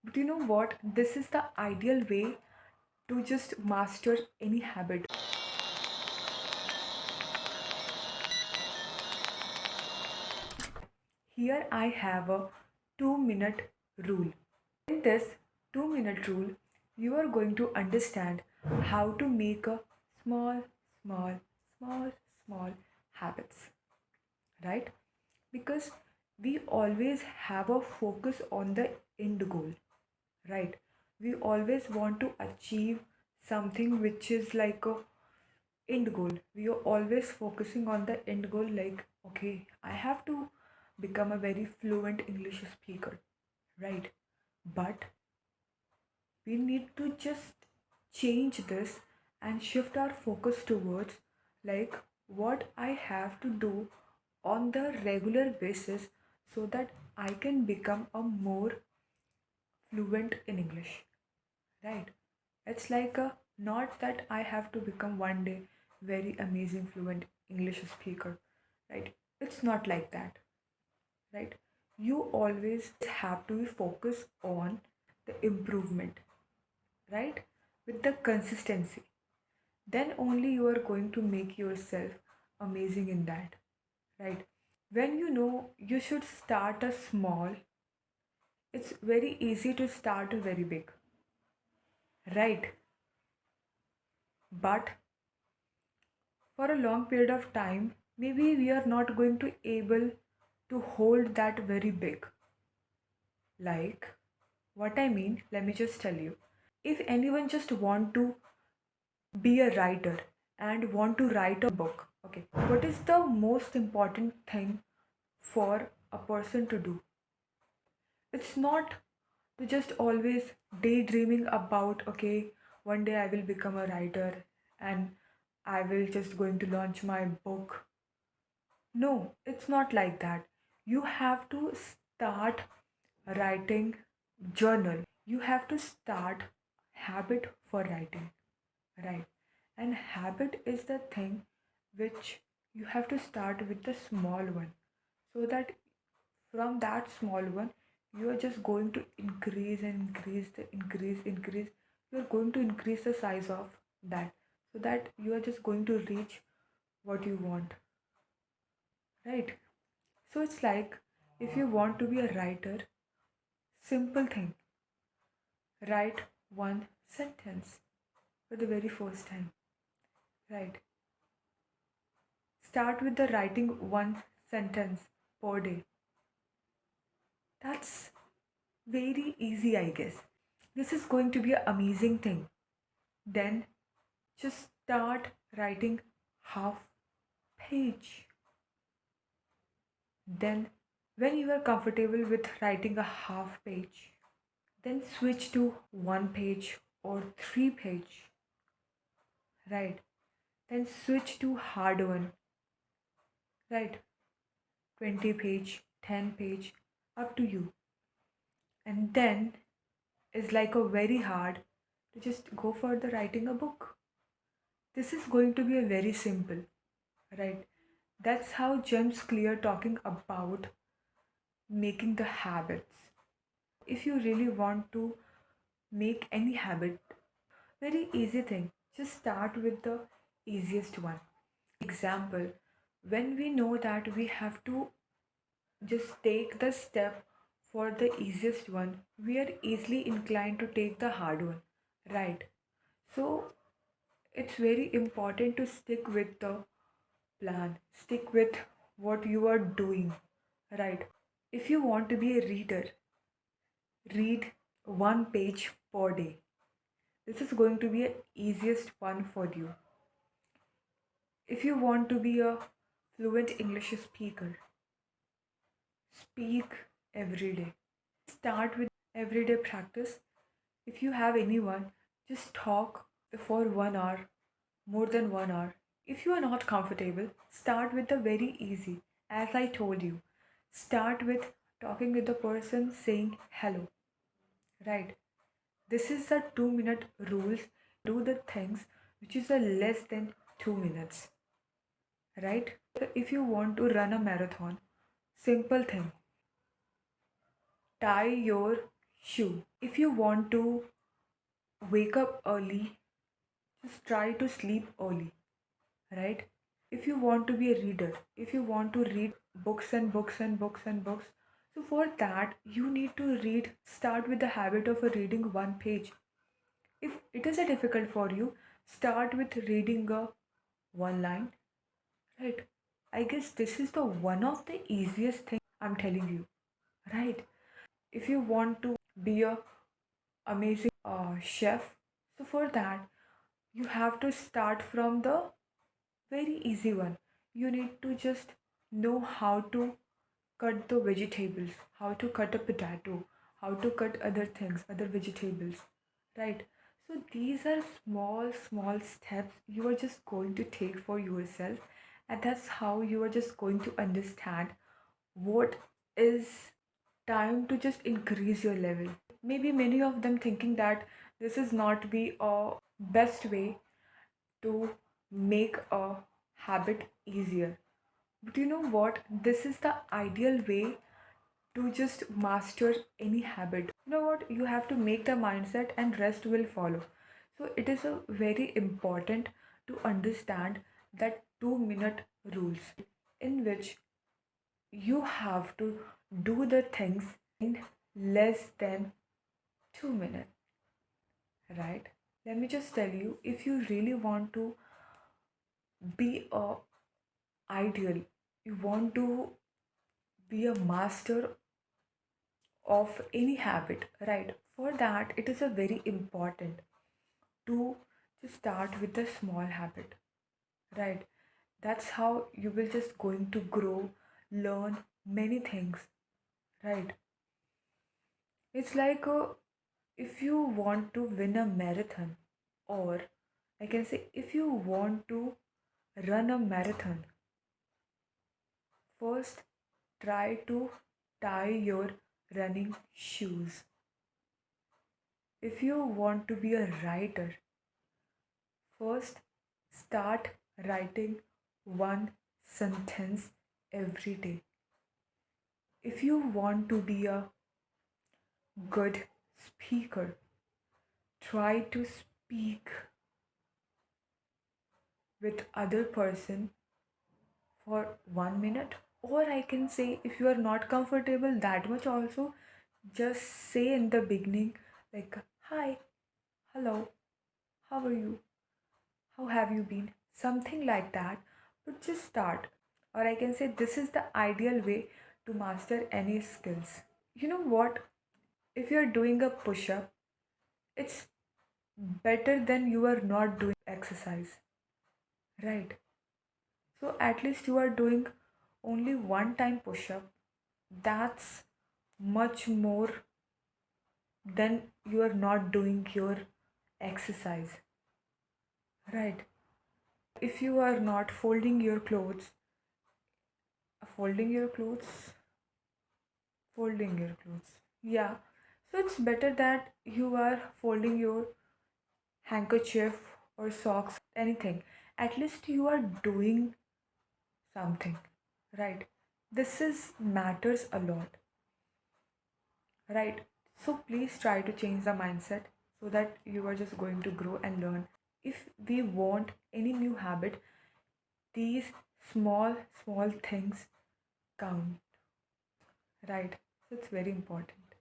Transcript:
But you know what? This is the ideal way to just master any habit. Here I have a 2-minute rule. In this 2-minute rule, you are going to understand how to make a small, small, small, small habits, right? Because we always have a focus on the end goal, right? We always want to achieve something which is like a end goal. We are always focusing on the end goal, like, okay, I have to become a very fluent English speaker, right? But we need to just change this and shift our focus towards like what I have to do on the regular basis so that I can become a more fluent in English, right? It's like a not that I have to become one day very amazing fluent English speaker, right? It's not like that, right? You always have to be focused on the improvement, right? With the consistency. Then only you are going to make yourself amazing in that, right? When you know you should start a small, it's very easy to start a very big, right? But for a long period of time, maybe we are not going to able to hold that very big. Like what I mean, let me just tell you. If anyone just want to be a writer and want to write a book, okay, what is the most important thing for a person to do? It's not to just always daydreaming about, okay, one day I will become a writer and I will just going to launch my book. No, it's not like that. You have to start writing journal. You have to start habit for writing, right? And habit is the thing which you have to start with the small one so that from that small one you are just going to increase and increase. You are going to increase the size of that so that you are just going to reach what you want, right? So it's like if you want to be a writer, simple thing, write one sentence for the very first time, right? Start with the writing one sentence per day. That's very easy, I guess. This is going to be an amazing thing. Then just start writing half page. Then, when you are comfortable with writing a half page, then switch to one page or three page, right? Then switch to hard one, right? 20 page, 10 page, up to you. And then is like a very hard to just go for the writing a book. This is going to be a very simple, right? That's how James Clear talking about making the habits. If you really want to make any habit, very easy thing. Just start with the easiest one. Example, when we know that we have to just take the step for the easiest one, we are easily inclined to take the hard one, right? So it's very important to stick with the plan, stick with what you are doing, right? If you want to be a reader, read one page per day. This is going to be the easiest one for you. If you want to be a fluent English speaker, speak every day. Start with everyday practice. If you have anyone, just talk for 1 hour, more than 1 hour. If you are not comfortable, start with the very easy. As I told you, start with talking with the person saying hello, right? This is the 2-minute rules. Do the things which is a less than 2 minutes, right? If you want to run a marathon, simple thing, tie your shoe. If you want to wake up early, just try to sleep early, right? If you want to be a reader, if you want to read books and books and books and books, so for that you need to start with the habit of reading one page. If it is a difficult for you, start with reading a one line, right? I guess this is the one of the easiest thing I'm telling you, right? If you want to be a amazing chef, so for that you have to start from the very easy one. You need to just know how to cut the vegetables, how to cut a potato, how to cut other things, other vegetables, right? So these are small, small steps you are just going to take for yourself, and that's how you are just going to understand what is time to just increase your level. Maybe many of them thinking that this is not be a best way to make a habit easier. But you know what? This is the ideal way to just master any habit. You know what? You have to make the mindset and rest will follow. So it is a very important to understand that 2 minute rules in which you have to do the things in less than 2 minutes, right? Let me just tell you, if you really want to be a ideal, you want to be a master of any habit, right? For that it is a very important to just start with a small habit, right? That's how you will just going to grow, learn many things, right? It's like if you want to win a marathon, or I can say if you want to run a marathon, first try to tie your running shoes. If you want to be a writer, first start writing one sentence every day. If you want to be a good speaker, try to speak with other person for 1 minute. Or I can say, if you are not comfortable that much also, just say in the beginning like, hi, hello, how are you, how have you been, something like that. But just start. Or I can say this is the ideal way to master any skills. You know what? If you're doing a push up, it's better than you are not doing exercise, right? So at least you are doing only one time push up. That's much more than you are not doing your exercise, right? If you are not folding your clothes, folding your clothes, yeah. So it's better that you are folding your handkerchief or socks, anything. At least you are doing something, right? This is matters a lot, right? So please try to change the mindset so that you are just going to grow and learn. If we want any new habit, these small things count, right? So it's very important.